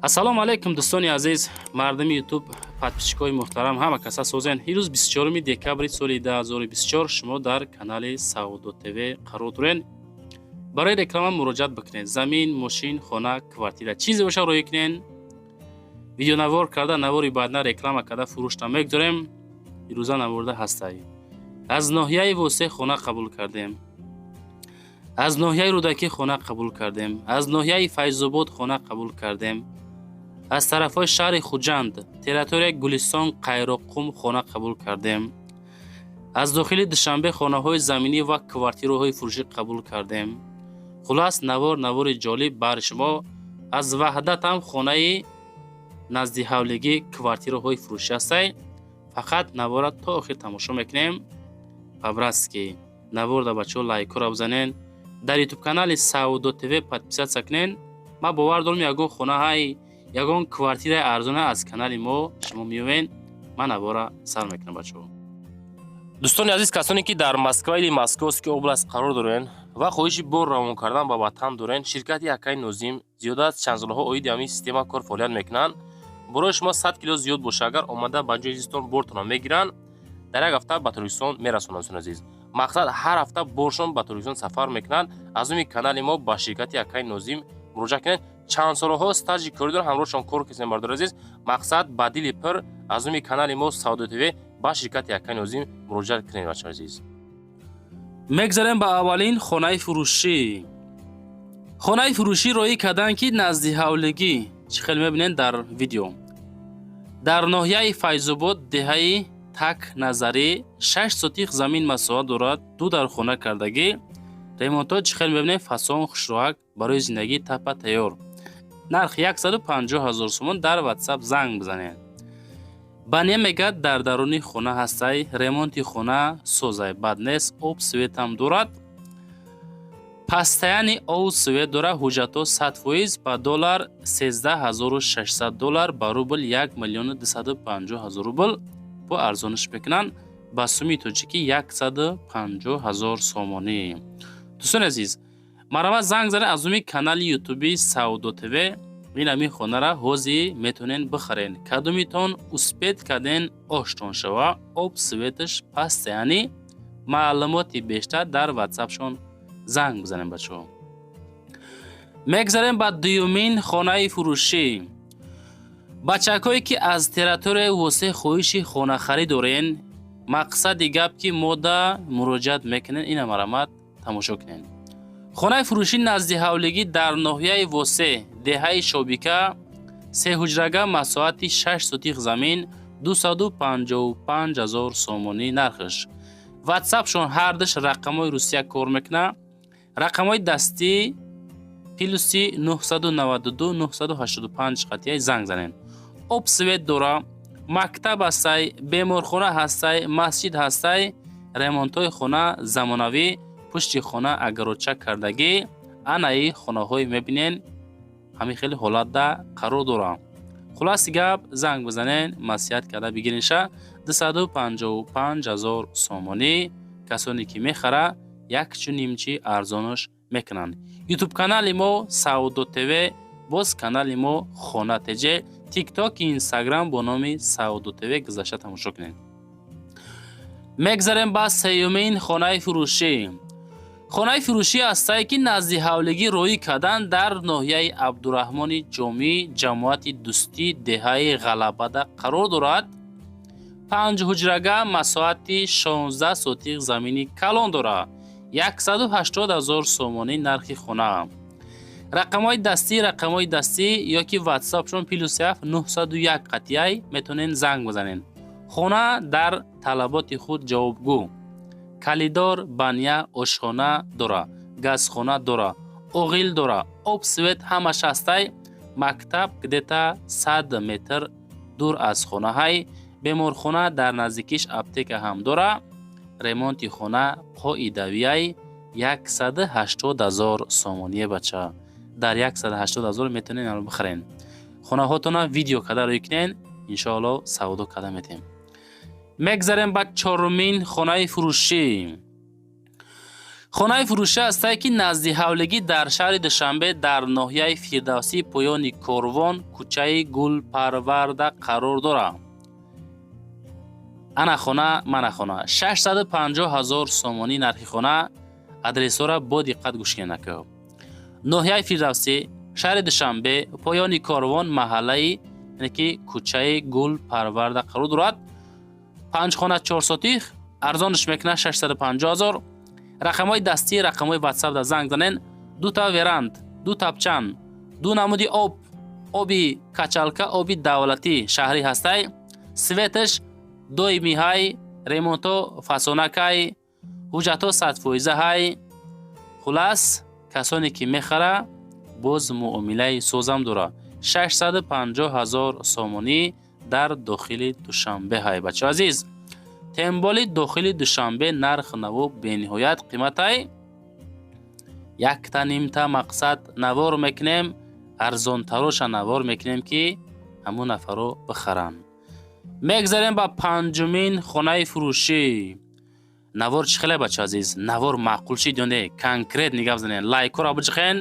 ассалому алайкум дӯстони азиз, мардами ютуб, подписчикои муҳтарам, ҳама каса созен. Ирӯз 24 декабри соли 2024 шумо дар канали Саудо ТВ қарор доред. Барои реклама муроҷиат бикунед. Замин, мошин, хона, квартира чизе боша роҳӣ кунед. Видеонавор карда, навори баъдна реклама карда фурӯшта мегузорем. ирӯза намурда ҳастай. аз ноҳияи Восе хона қабул кардем. аз ноҳияи Рӯдакӣ хона қабул кардем. аз ноҳияи Файзобод хона қабул кардем. аз тарафҳои шаҳри Хуҷанд, территорияи Гулистон, Қайроққум хона қабул кардем. аз дохили Душанбе хонаҳои заминӣ ва квартираҳои фурӯшӣ қабул кардем. хулас навори ҷолиб бари шумо. аз Ваҳдат ҳам хонаи назди ҳавлигӣ квартираҳои фурӯшӣ ҳастай. фақат навора то охир тамошо мекунем. пабраски наворда бачаҳо лайкора бизанен. дар ютуб канали Саудо ТВ подписатсия кунен. ман бовар дорам ягон хонаҳаи ягон квартираи арзона аз канали мо шумо меёвен. ман навора сар мекунам бачаҳо. дӯстони азиз, касоне ки дар Москва или Московский област қарор дорен ва хоҳиши бор равон кардан ба ватан дорен, ширкати Акай Нозим зиёда аз чанд солҳо оиди ҳамин система кор фаъолият мекунанд. барои шумо 100 кило зиёд боша, агар омада ба ҷои зистон бортонро мегиранд, дар як ҳафта ба Торкистон мерасонанд. дӯстони азиз, мақсад ҳар ҳафта боршон ба Торкистон сафар мекунанд. аз умми канали мо ба ширкати Акай Нозим муроҷиат кунед. чанд солҳо стажи коридор ҳамроҳшон кор кардем. бардор азиз, мақсад ба дили пир аз умми канали мо Саудо ТВ ба ширкати Акай Нозим муроҷиат кунед. бачаҳо азиз, мегзарем ба аввалин хонаи фурӯшӣ. хонаи фурӯшӣ роҳӣ кардан ки назди ҳавлигӣ чӣ хел мебинед дар видео. дар ноҳияи Файзобод деҳаи Так Назарӣ 6 сотих замин масоҳат дорад. ду дар хона кардагӣ. ремонтҳо чӣ хел мебинед? фасон, хушроҳак, барои зиндагӣ тапа тайёр. нарх 150 000 сомон. дар WhatsApp занг бизанед. бания мегӯяд дар даруни хона ҳастай. ремонти хона созай, бад нест. об светам дорад. пастаяни ов свет дорад. ҳуҷҷатҳо 100% ба доллар 13600 доллар, ба рубл 1 250 000 рубл. бо арзониш мекунанд. ба сумми тоҷикӣ 150 000 сомонӣ. дӯстони азиз, марама занг занед аз умми канали ютуби Саудо ТВ. ин ҳамин хонара ҳозир метонен бихарен. кадомитон успед карден оштон шава. об светиш паст, яъни маълумоти бештар дар WhatsAppшон занг бизанем бачаҳо. мегзарем ба дуюмин хонаи фурӯшӣ. бачакҳое ки аз территорияи Восе хоҳиши хонахарӣ дорен, мақсади гап ки мода муроҷиат мекунен, ина марамат тамошо кунед. хонаи фурӯшӣ назди ҳавлигӣ дар ноҳияи Восе, деҳаи Шобика, 3 ҳуҷрага, масоҳати 6 сотих замин, 255 000 сомонӣ нархш. WhatsAppшон ҳардаш рақамҳои русия кор мекунад. рақамҳои дастӣ +992 985 қатъияи занг занед. об свет дора, мактаб ҳастай, беморхона ҳастай, масҷид ҳастай. ремонтҳои хона замонавӣ, пушти хона агароча кардагӣ. анаи хонаҳое мебинен ҳамин хеле ҳолатда қарор дора. хулоси гап занг бизанен, маслиҳат карда бигиринша 255 000 сомонӣ. касоне ки мехара якчу нимчи арзонош мекунанд. ютуб канали мо Саудо ТВ, боз канали мо Хона ТЖ, тикток, инстаграм бо номи Саудо ТВ гузашта тамошо кунед. мегзарем ба сеюмин хонаи фурӯшӣ. хонаи фурӯшӣ ҳастае ки назди ҳавлигӣ роҳӣ кардан дар ноҳияи Абдураҳмони Ҷомӣ, ҷамоати Дӯстӣ, деҳаи Ғалабада қарор дорад. 5 ҳуҷрага, масоҳати 16 сотих замини калон дорад. 180 000 сомонӣ нархи хона. рақамҳои дастӣ ёки WhatsAppшон +7 901 қатъияй метонен занг бизанен. хона дар талаботи худ ҷавобгӯ. калидор, бания, ошхона дора, газхона дора, оғил дора, об свет ҳамаш ҳастай. мактаб где-то 100 метр дур аз хонаҳай. беморхона дар наздикиш аптека ҳам дора. ремонти хона қоидавияй 180 000 сомоние бача. дар 180 000 метонен ано бихарен. хонаҳотона видео карда рӯй кунен, иншоалло савдо карда метем. мегзарем ба чорумин хонаи фурӯшӣ. хонаи фурӯшӣ ҳастае ки назди ҳавлигӣ дар шаҳри Душанбе дар ноҳияи Фирдавсӣ поёни Корвон кӯчаи Гулпарварда қарор дорад. ана хона мана хона 650,000 сомонӣ нархи хона. адресора бо диққат гӯш кунед. ноҳияи Фирдавсӣ, шаҳри Душанбе, поёни Корвон, маҳаллаи яъне ки кӯчаи Гулпарварда қарор дорад. 5 хона 4 сотих арзонаш мекунад 650,000. рақамҳои дастӣ, рақамҳои WhatsApp да занг занен. 2 та веранд, 2 тапчан, 2 намуди об, оби качалка, оби давлатӣ шаҳрӣ ҳастай. светаш доими ҳай, ремонто фасонакай, ҳуҷҷато 100% ҳай. хулас касоне ки мехара боз муомилаи созам дора. 650,000 сомонӣ дар дохили Душанбе ҳай. бачаҳо азиз, темболи дохили Душанбе нарх наво бениҳоят қиматай. якта нимта мақсад навор мекунем, арзонтароша навор мекунем ки ҳамун нафаро бихаранд. мегзарем ба панҷумин хонаи фурӯшӣ. навор чӣ хеле бачаҳо азиз? навор маъқул шид ё не? конкрет нигап занен. лайкора биҷиқен.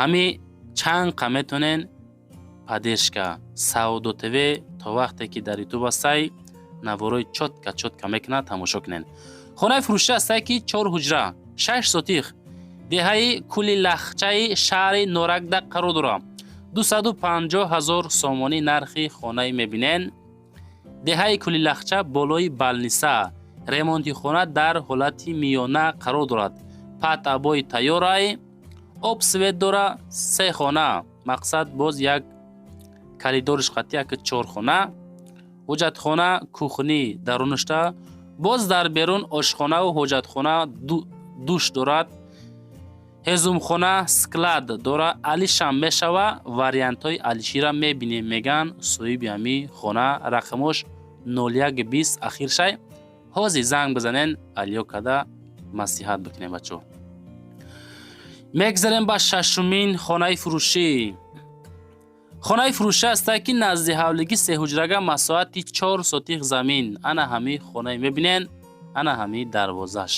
ҳами чанқа метонен паддержка Саудо ТВ то вақте ки дар ютуб ҳастай наворои чотка мекунад, тамошо кунен. хонаи фурӯшӣ ҳастае ки 4 ҳуҷра 6 сотих деҳаи Кулилахчаи шаҳри Норакда қарор дорад. 250,000 сомонӣ нархи хонаи мебинен. деҳаи Кулилахча болои Балниса. ремонти хона дар ҳолати миёна қарор дорад. пат-абои тайёрай, об свет дора. 3 хона, мақсад боз як коридориш қатъи як 4 хона. ҳоҷатхона кухнӣ дарунашта, боз дар берун ошхонаву ҳоҷатхона душ дорад. ҳезумхона склад дора. алишам мешава. вариантҳои алишира мебинем меган соҳиби ҳами хона. рақамош 0120 ахиршай. ҳозир занг бизанен, алё када маслиҳат бикунем бачаҳо. мегзарем ба шашумин хонаи фурӯшӣ. хонаи фурӯшӣ ҳастае ки назди ҳавлигӣ 3 ҳуҷрага масоҳати 4 сотих замин. ана ҳами хонаи мебинен. ана ҳами дарвозаш.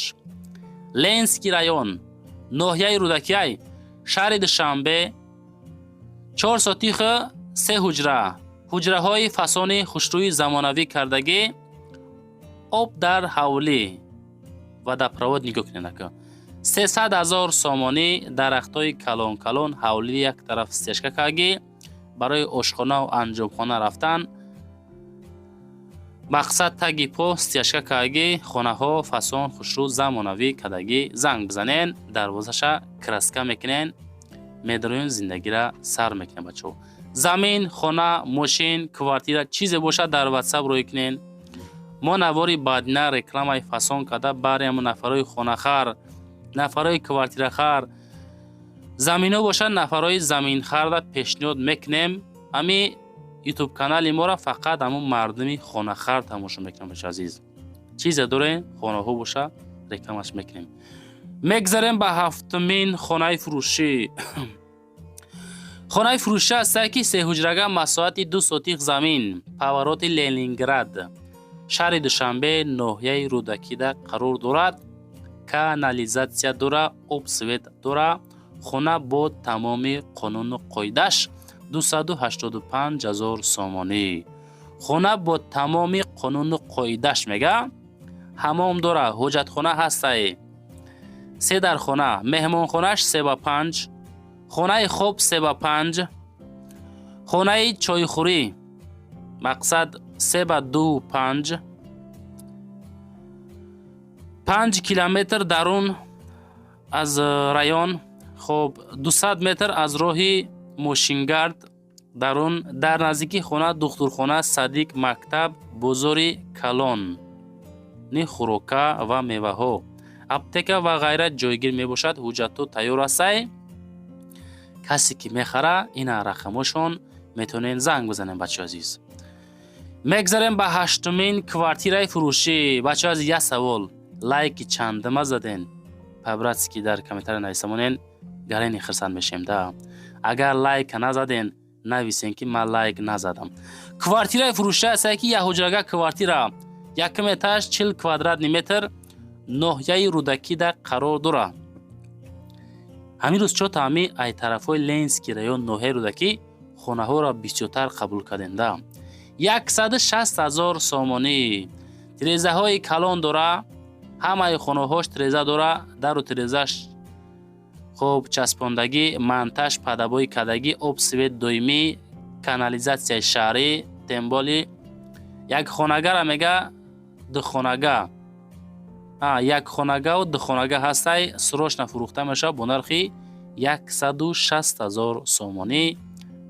Ленский район, ноҳияи Рӯдакиай, шаҳри Душанбе, 4 сотих 3 ҳуҷра. ҳуҷраҳои фасони хушрӯи замонавӣ кардагӣ. об дар ҳавлӣ. водопровод нигоҳ кунед. 300,000 сомонӣ. дарахтҳои калон ҳавлӣ як тараф стяжка кардагӣ. барои ошхонау анҷомхона рафтан. мақсад таги по стяжка кардагӣ. хонаҳо фасон хушрӯ замонавӣ кардагӣ. занг бизанен, дарвозаша краска мекунен. медароин зиндагиро сар мекунен бачаҳо. замин, хона, мошин, квартира чизе бошад дар WhatsApp рӯй кунен. мо навори баъдина рекламаи фасон карда барем нафарои хонахар, нафарои квартирахар, замино бошад нафарои заминхарда пешниҳод мекунем. ҳами ютуб канали моро фақат ҳамун мардуми хонахар тамошо мекунем бачаҳо азиз. чизе дорем хонаҳо боша рекламаш мекунем. мегзарем ба ҳафтумин хонаи фурӯшӣ. хонаи фурӯшӣ ҳастае ки 3 ҳуҷрага масоҳати 2 сотих замин. повороти Ленинград, шаҳри Душанбе, ноҳияи Рӯдакида қарор дорад. канализатсия дора. об свет дора. хона бо тамоми қонуну қоидаш. 285,000 сомонӣ. хона бо тамоми қонуну қоидаш мега. ҳамом дора. ҳоҷатхона ҳастай. 3 дар хона. меҳмонхонаш 3/5. хонаи хоб 3/5. хонаи чойхӯрӣ мақсад 3/2/5. 5 километр дарун аз район. хоб 200 метр аз роҳи мошингард дарун. дар наздики хона духтурхона, садик, мактаб, бозори калон, ни хӯрока ва меваҳо, аптека ва ғайра ҷойгир мебошад. ҳуҷҷатҳо тайёр ҳастай. касе ки мехара ина рақамошон метавонен занг бизанем бачаҳо азиз. мегзарем ба ҳаштумин квартираи фурӯшӣ. бачаҳо азиз, як савол, лайки чандама заден? по-братски дар комментария нависамонен, гарени хирсанд мешем да. агар лайка назаден, нависен ки ман лайк назадам. квартираи фурӯшӣ ҳастае ки 1 ҳуҷрага квартира. 1 этаж 40 квадратный метр. ноҳияи рӯдакида қарор дорад. ҳамин рӯз чо таъми ай тарафҳои Ленский раён ноҳияи рӯдакӣ хонаҳоро бисёртар қабул карденда. 160,000 сомонӣ. тирезаҳои калон дора. ҳамаи хонаҳош тиреза дора. дару тирезаш хуб часпондагӣ, монтаж падабои кадагӣ, об свет доимӣ, канализатсияи шаҳрӣ, темболи як хонагара мега духонага. як хонагаву духонага ҳастай срочно фурӯхта мешавад бо нархи 160,000 сомонӣ.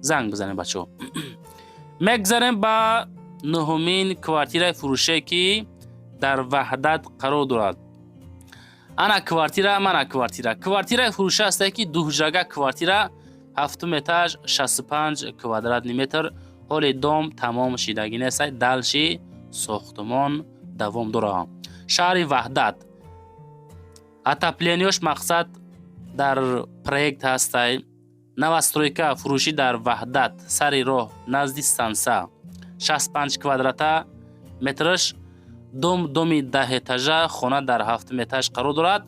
занг бизанем бачаҳо. мегзарем ба нӯҳумин квартираи фурӯше ки дар ваҳдат қарор дорад. ана квартира, мана квартира. Квартираи фурӯша ҳастае ки дуҳуҷрага квартира 7 этаж 65 квадратный метр. ҳоли дом тамом шидагӣ нестай. далши сохтмон давом дорад. шаҳри ваҳдат. отоплениёш мақсад дар проект ҳастай. новостройка фурӯшӣ дар ваҳдат сари роҳ назди станса 65 квадрата метраш. доми 10 этажа хона дар 7 этаж қарор дорад.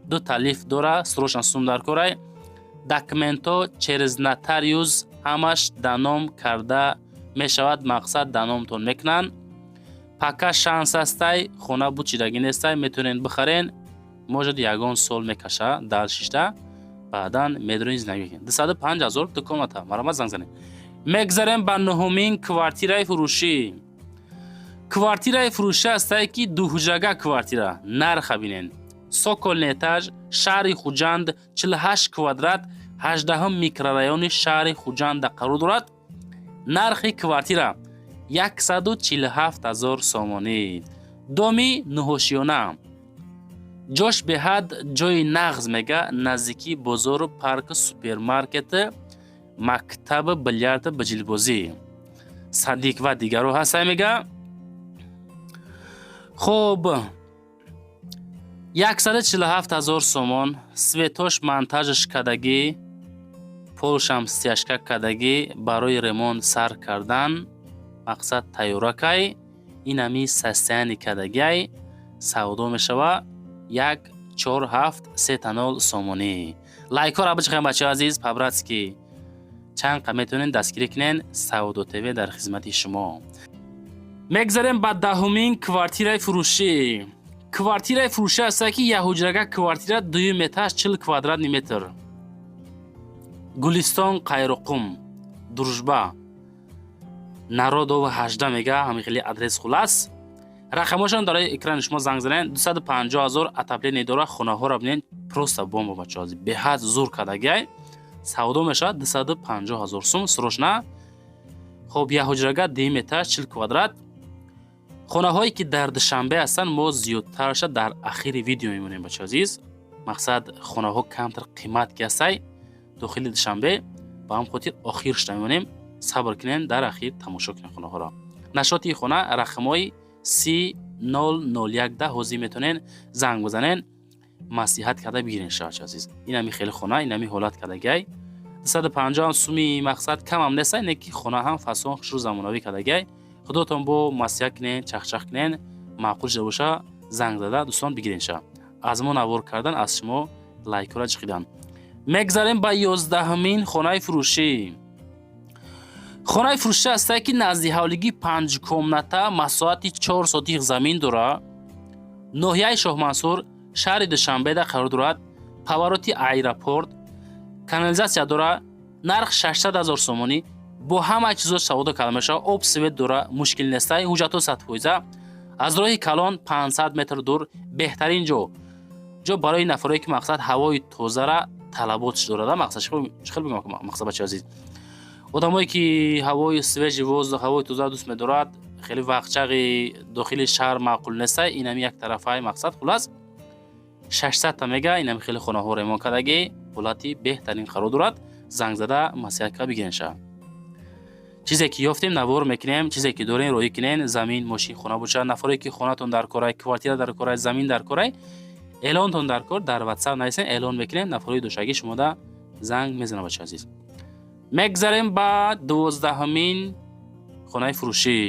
2 талиф дора. срочно сум дар корай. документо через нотариус ҳамаш даном карда мешавад. мақсад даномтон мекунанд. пока шанс ҳастай. хона буд чидагӣ нестай. метавонен бихарен. может ягон сол мекаша далшишта. баъдан медронед зиндагӣ. 205,000 дукомата. маромад занг занед. мегзарем ба нӯҳумин квартираи фурӯшӣ. квартираи фурӯшӣ ҳастае ки дуҳуҷрага квартира. нарха бинен. соколни этаж шаҳри хуҷанд 48 квадрат 18 микрорайони шаҳри хуҷанда қарор дорад. нархи квартира 147,000 сомонӣ. доми нӯҳошиёна. ҷош беҳад ҷои нағз мега наздики бозору парку супермаркети мактаби билярди биҷилбозӣ садик ва дигарҳо ҳастае мега. хуб 147,000 сомон. светош монтажш кадагӣ, полшам стяжка кадагӣ, барои ремонт сар кардан. мақсад тайёракай. инами состояни кадагиай савдо мешава 14730 сомонӣ. лайкҳоро бичақем бачаҳои азиз. пабратски чанқа метавонен дастгирӣ кунен. Саудо ТВ дар хизмати шумо. мегзарем ба 10-умин квартираи фурӯшӣ. квартираи фурӯшӣ ҳастае ки яҳуҷрага квартира 2 этаж 40 квадратный метр. гулистон қайроқум дружба народов 18 мега. ҳамин хеле адрес хулас. рақамошон дар экрани шумо занг занед. 250,000 отопление дора. хонаҳоро бинен. просто бомба бачаҳо. беҳад зур кадагиай савдо мешавад 250,000 сум срочна. хуб яҳуҷрага 2 этаж 40 квадрат. хонаҳое ки дар душанбе ҳастанд мо зиёдтарша дар ахири видео мемонем бачаҳои азиз. мақсад хонаҳо камтар қимат ки ҳастай дохили душанбе. ба ҳам хотир охиршда мемонем. сабр кунен. дар ахир тамошо кунен хонаҳоро. нашоти хона рақамҳои 3001 ҳозир метавонен занг бизанен. маслиҳат карда бигирен шавача азиз. инами хеле хона. инами ҳолат кадагиай 250 суми мақсад камам нестай. не ки хона ҳам фасон хушрӯ замонавӣ кадагиай. худотон бо маслиҳат кунен. чахчах кунен. маъқул шуда боша занг зада дӯстон бигирен ша. аз мо навор кардан аз шумо лайкҳоро ҷиқидан. мегзарем ба 11-умин хонаи фурӯшӣ. хонаи фурӯшӣ ҳастае ки назди ҳавлигӣ 5 комната масоҳати 4 сотих замин дора. ноҳияи шоҳмансур шаҳри душанбеда қарор дорад. повороти аэропорт канализатсия дора. нарх 600,000 сомонӣ. бо ҳама чизо савдо карда мешавад. об свет дора. мушкил нестай. ҳуҷҷатҳо 100%. аз роҳи калон 500 метр дур. беҳтарин ҷо барои нафарое ки мақсад ҳавои тозара талаботш дорад. мақсад чӣ хел бигам мақсад бачаҳои азиз. одамое ки ҳавои свежи воздух ҳавои тоза дӯст медорад. хеле вақтчағи дохили шаҳр маъқул нестай. инами як тарафаи мақсад хулас 600 та мега. инами хеле хонаҳо ремонт кадаги ҳолати беҳтарин қарор дорад. занг зада маслиҳат карда бигирен ша. чизе ки ёфтем навор мекунем. чизе ки дорем роӣ кунен. замин мошин хона бошад. нафаре ки хонатон дар корай, квартира дар корай, замин дар корай, эълонтон дар кор дар WhatsApp нависен. эълон мекунем. нафарои дошагӣ шумода занг мезанам бачаҳои азиз. мегзарем ба 12-умин хонаи фурӯшӣ.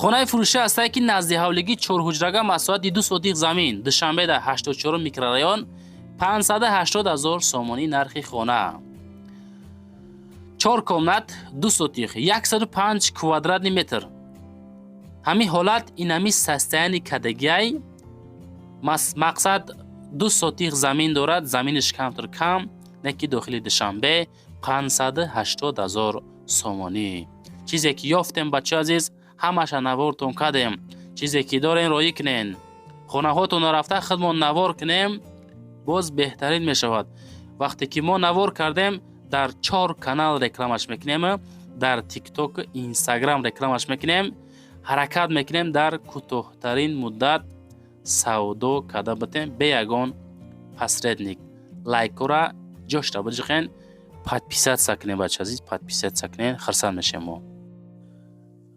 хонаи фурӯшӣ ҳастае ки назди ҳавлигии 4 ҳуҷрага масоҳати 2 сотиқ замин душанбе дар 84 микрорайон 580,000 сомонӣ нархи хона. 4 комнат 2 сотиқ 105 квадратный метр. ҳамин ҳолат инами састаяни кадагиай мақсад 2 сотиқ замин дорад, заминиш камтар кам, не ки дохили душанбе 580,000 сомонӣ. чизе ки ёфтем бачаи азиз, ҳамаша навортон кардем. чизе ки дорен роӣ кунен. хонаҳотонро рафта худмон навор кунем, боз беҳтарин мешавад. вақте ки мо навор кардем, дар 4 канал рекламаш мекунем, дар TikTok, Instagram рекламаш мекунем, ҳаракат мекунем дар кӯтоҳтарин муддат савдо карда битем бе ягон посредник. лайкора ҷошта биҷиқен, подписатсия кунен бача азиз, подписатсия кунен, хурсанд мешем мо.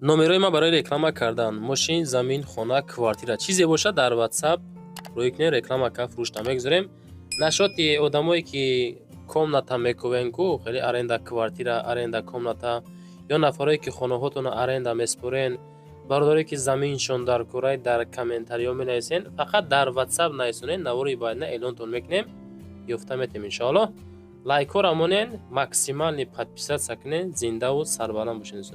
номерои ма барои реклама кардан, мошин, замин, хона, квартира чизе бошад дар WhatsApp рӯй кунен, реклама ка фурӯшта мегузорем. нашоти одамое ки комната мекувен ку, хеле аренда квартира, аренда комната, ё нафаре ки хонаҳотонро аренда меспорен, бардоре ки заминшон дар курай дар комментариё менависен, фақат дар WhatsApp нависонен, навори байдна эълонтон мекунем, ёфта метем иншоаллоҳ. лайкора монен, максимални подписатсия кунен, зиндаву сарбаланд бошед.